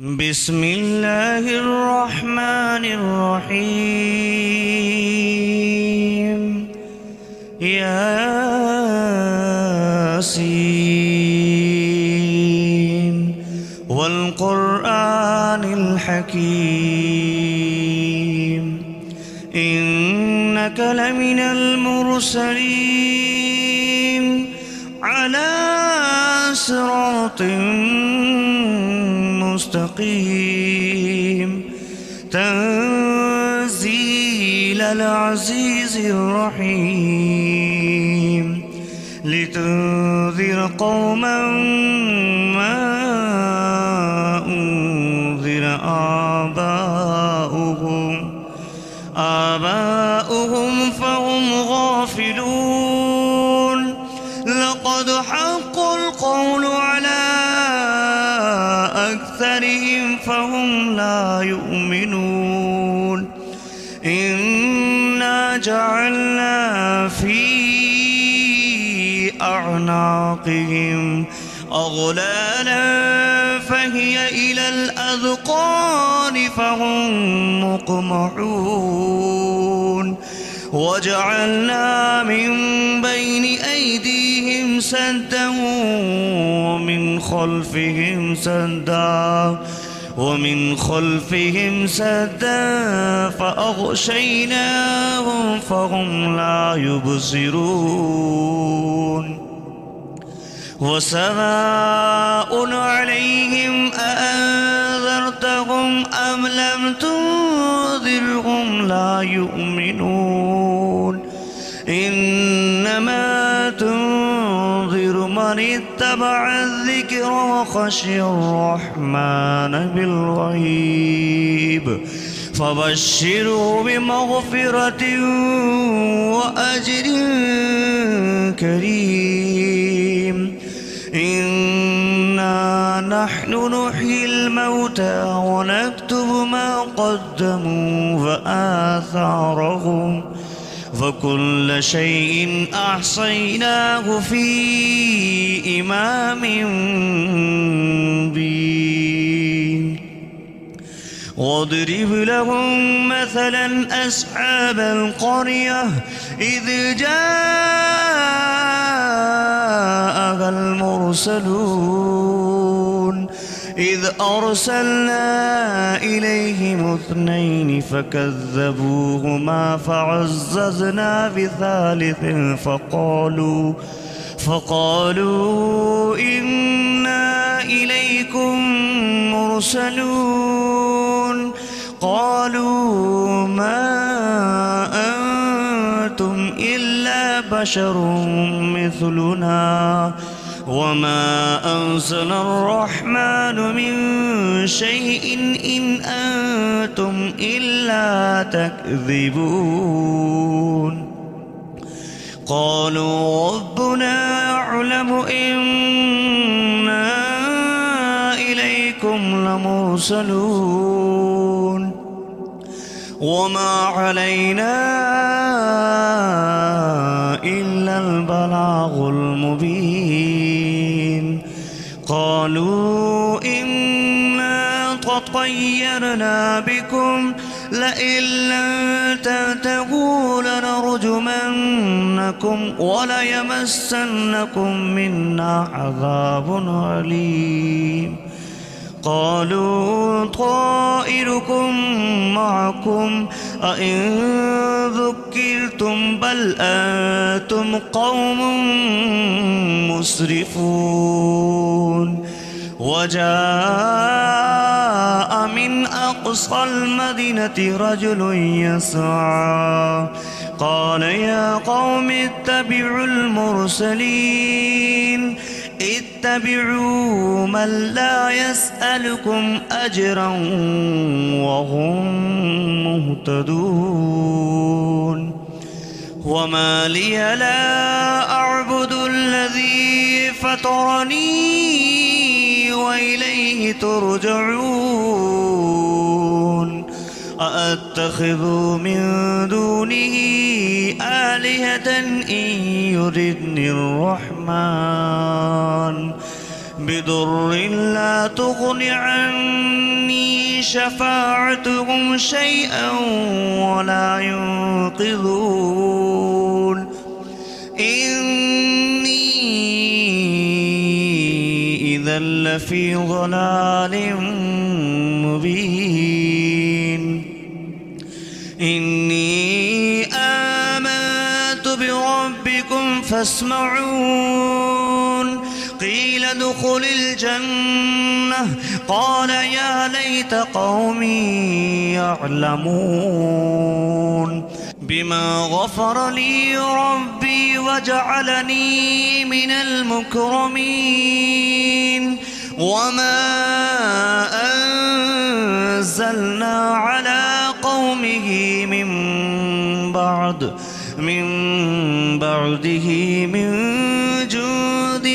بسم الله الرحمن الرحيم ياسين والقرآن الحكيم إنك لمن المرسلين على صراط مستقيم تنزيل العزيز الرحيم لتنذر قوما ما أنذر آباؤهم فهم غافلون لقد حق القول على أكثرهم فهم لا يؤمنون إنا جعلنا في أعناقهم أغلالا فهي إلى الأذقان فهم مقمحون وجعلنا من بين أيديهم سدا ومن خلفهم سدا فأغشيناهم فهم لا يبصرون وسواء عليهم أأنذرتهم أم لم تنذرهم لا يؤمنون إنما تنذر من اتبع الذكر وخشي الرحمن بالغيب فبشره بمغفرة وأجر كريم إنا نحن نحيي الموتى ونكتب ما قدموا وآثارهم وكل شيء أحصيناه في إمام مبين واضرب لهم مثلا أصحاب القرية إذ جاءها المرسلون إذ أرسلنا إليهم 2 فكذبوهما فعززنا بثالث فقالوا إنا إليكم مرسلون قالوا ما أنتم إلا بشر مثلنا وما أنزل الرحمن من شيء إن أنتم إلا تكذبون قالوا ربنا يعلم إنا إليكم لمرسلون وما علينا إلا البلاغ المبين قالوا إنا تطيرنا بكم لئن لم تنتهوا لنرجمنكم وليمسنكم منا عذاب أليم قالوا طائركم معكم أئن ذكرتم بل أنتم قوم مسرفون وجاء من أقصى المدينة رجل يسعى قال يا قوم اتبعوا المرسلين اتبعوا من لا يسألكم أجرا وهم مهتدون وما لي لا أعبد الذي فطرني وإليه ترجعون أأتخذ من دونه آلهة إن يردني الرحمن بضر لا تغن عني شفاعتهم شيئا ولا ينقذون إني إذا لفي ضلال مبين إني آمنت بربكم فاسمعون قيل ادخل الجنة قال يا ليت قومي يعلمون بما غفر لي ربي وجعلني من المكرمين وما أنزلنا على قومه من بعده من جود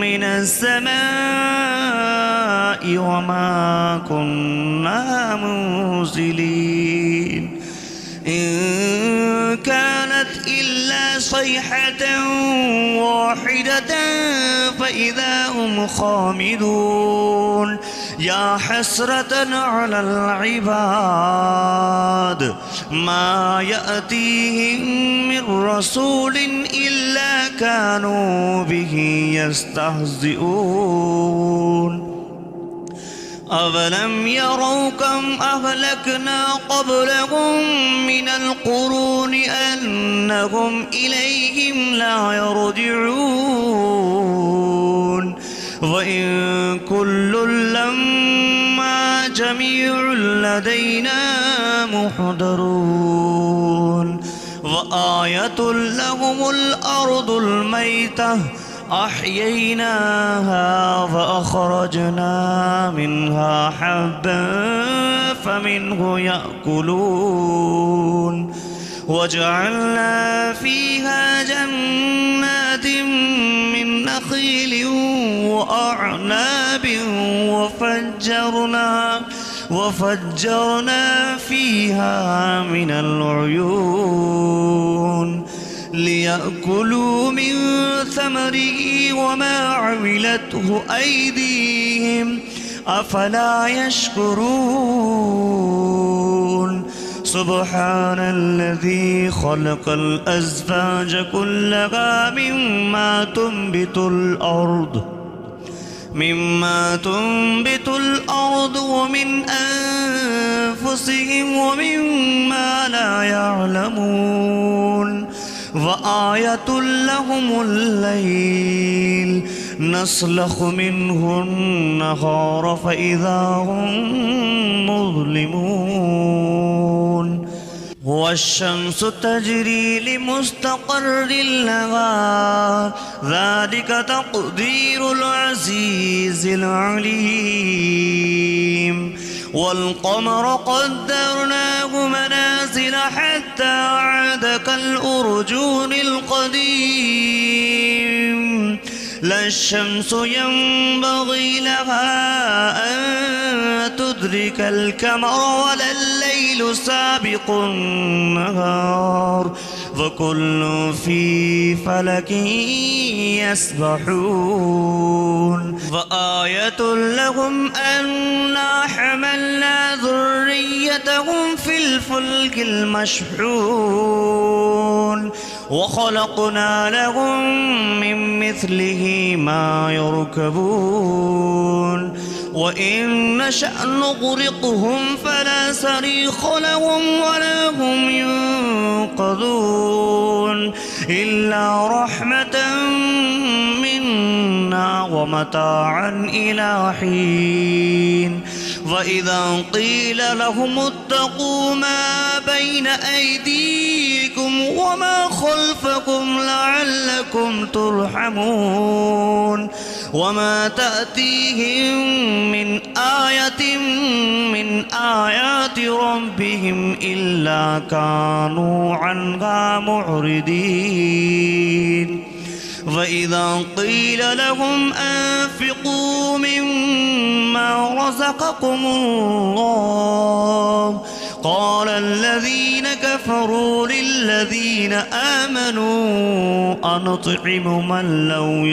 من السماء وما كنا منزلين إن كانت إلا صيحة واحدة فإذا هم خامدون يا حسرة على العباد ما يأتيهم من رسول إلا كانوا به يستهزئون أَوَلَمْ يَرَوْا كَمْ أَهْلَكْنَا قَبْلَهُمْ مِنَ الْقُرُونِ أَنَّهُمْ إِلَيْهِمْ لَا يَرْجِعُونَ وَإِنْ كُلٌّ لَمَّا جَمِيعٌ لَدَيْنَا مُحْضَرُونَ وَآيَةٌ لَهُمُ الْأَرْضُ الْمَيْتَةُ أحييناها فأخرجنا منها حبا فمنه يأكلون وجعلنا فيها جنات من نخيل وأعناب وفجرنا فيها من العيون ليأكلوا من ثمره وما عملته أيديهم أفلا يشكرون سبحان الذي خلق الأزواج كلها مما تنبت الأرض ومن أنفسهم ومما لا يعلمون وآية لهم الليل نسلخ منه النهار فإذا هم مظلمون والشمس تجري لمستقر لها ذلك تقدير العزيز العليم والقمر قدرناه منازل حتى عاد كالأرجون القديم لا الشمس ينبغي لها أن تدرك القمر ولا الليل سابق النهار وكل في فلك يسبحون وآية لهم أنا حملنا ذريتهم في الفلك المشحون وخلقنا لهم من مثله ما يركبون وإن نشأ نغرقهم فلا صريخ لهم ولا هم ينقذون إلا رحمة منا ومتاعا إلى حين وإذا قيل لهم اتقوا ما بين أيديكم وما خلفكم لعلكم ترحمون وما تأتيهم من آية من آيات ربهم إلا كانوا عنها معرضين وإذا قيل لهم أنفقوا مما رزقكم الله قال الذين كفروا للذين آمنوا أنطعم من لو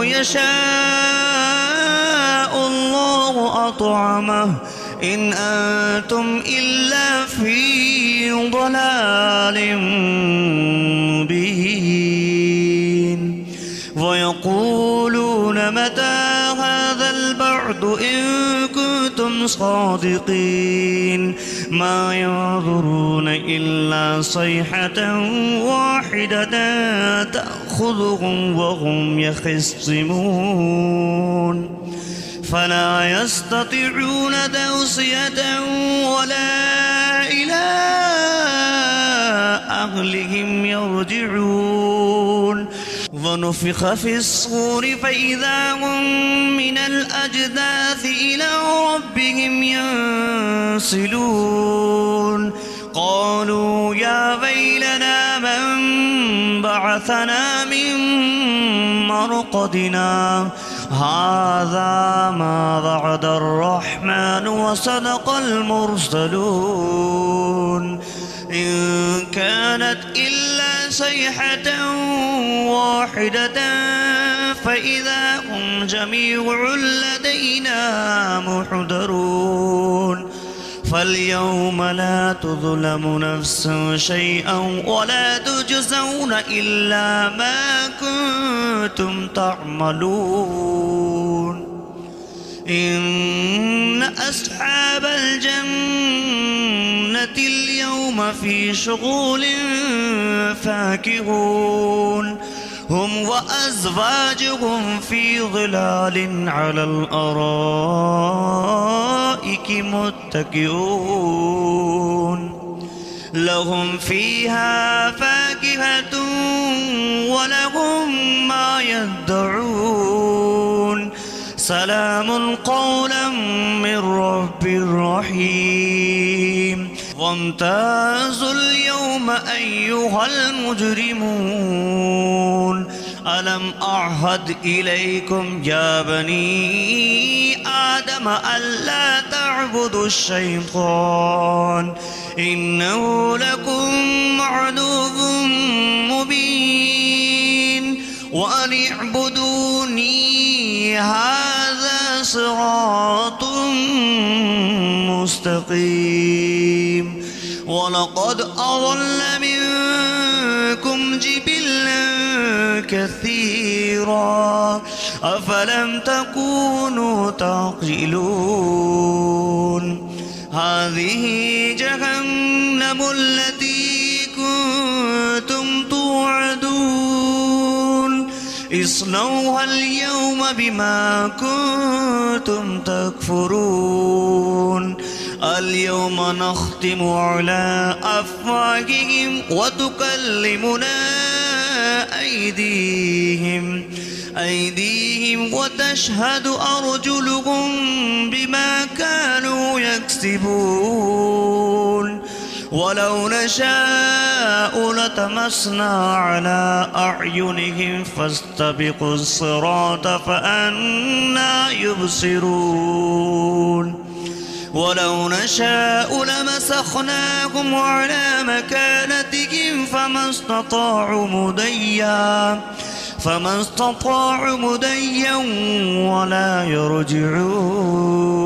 يشاء يشاء الله أطعمه إن أنتم إلا في ضلال مبين ويقولون متى هذا البعد إن كنتم صادقين ما ينظرون إلا صيحة واحدة تأخذهم وهم يخصمون فلا يستطيعون توصية ولا إلى أهلهم يرجعون ونفخ في الصور فإذا هم من الأجداث إلى ربهم ينسلون قالوا يا ويلنا من بعثنا من مرقدنا هذا ما وعد الرحمن وصدق المرسلون إن كانت إلا صيحة واحدة فإذا هم جميع لدينا محضرون فاليوم لا تظلم نفس شيئا ولا تجزون إلا ما كنتم تعملون إن أصحاب الجنة اليوم في شغل فاكهون هم وأزواجهم في ظلال على الأرائك متكئون لهم فيها فاكهة ولهم ما يدعون سلام قولا من رب رحيم وامتازوا اليوم أيها المجرمون ألم أعهد إليكم يا بني آدم ألا تعبدوا الشيطان إنه لكم عدو مبين وأن اعبدوني هذا صراط مستقيم ولقد أضل منكم جبلا كثيرا أفلم تكونوا تعقلون هذه جهنم التي كنتم توعدون اصلوها اليوم بما كنتم تكفرون اليوم نختم على أفواههم وتكلمنا أيديهم وتشهد أرجلهم بما كانوا يكسبون ولو نشاء لطمسنا على أعينهم فاستبقوا الصراط فأنى يبصرون ولو نشاء لمسخناهم على مكانتهم فما استطاعوا مديا ولا يرجعون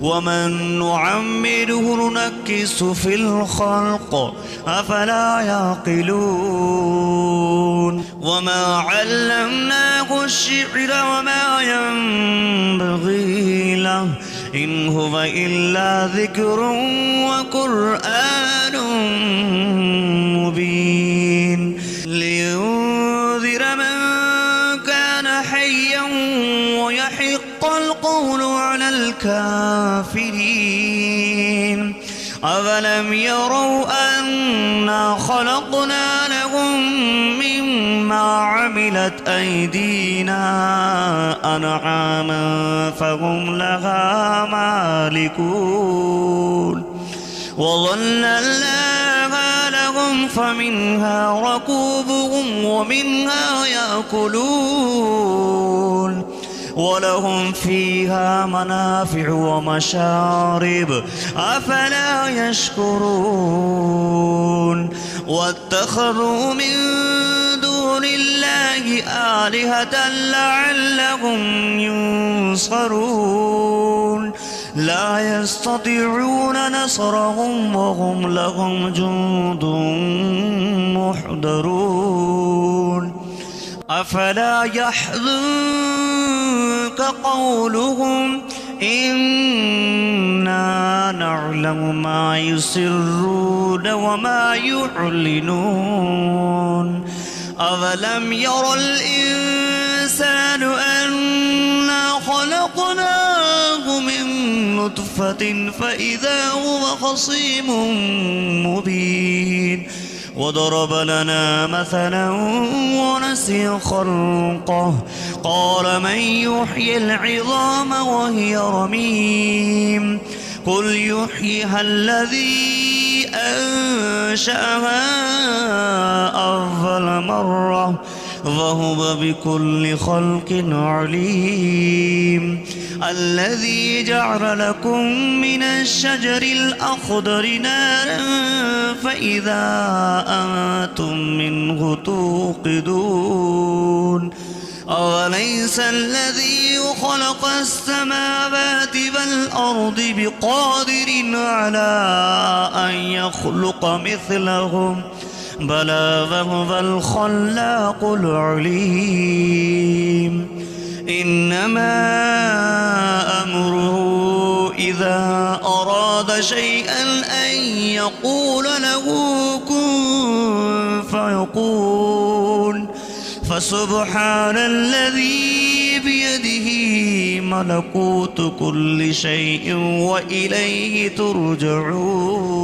ومن نعمره ننكس في الخلق أفلا يعقلون وما علمناه الشعر وما ينبغي له إن هو إلا ذكر وقرآن مبين لينذر من كان حيا ويحق القول على الكافرين أفلم يروا أنا خلقنا لهم مما عملت أيدينا أنعاما فهم لها مالكون وظللناها لهم فمنها ركوبهم ومنها يأكلون ولهم فيها منافع ومشارب أفلا يشكرون واتخذوا من دون الله آلهة لعلهم ينصرون ينصرون لا يستطيعون نصرهم وهم لهم جند محضرون أفلا يحزنك قولهم إنا نعلم ما يسرون وما يعلنون أولم ير الإنسان أنا خلقناه من نطفة فإذا هو خصيم مبين وضرب لنا مثلا ونسي خلقه قال من يحيي العظام وهي رميم قل يحييها الذي أنشأها أول مرة وهو بكل خلق عليم الذي جعل لكم من الشجر الأخضر نارا فإذا أنتم منه توقدون أوليس الذي خلق السماوات والأرض بقادر على أن يخلق مثلهم بلى وهو الخلاق العليم إنما أمره إذا أراد شيئا أن يقول له كن فيكون فسبحان الذي بيده ملكوت كل شيء وإليه ترجعون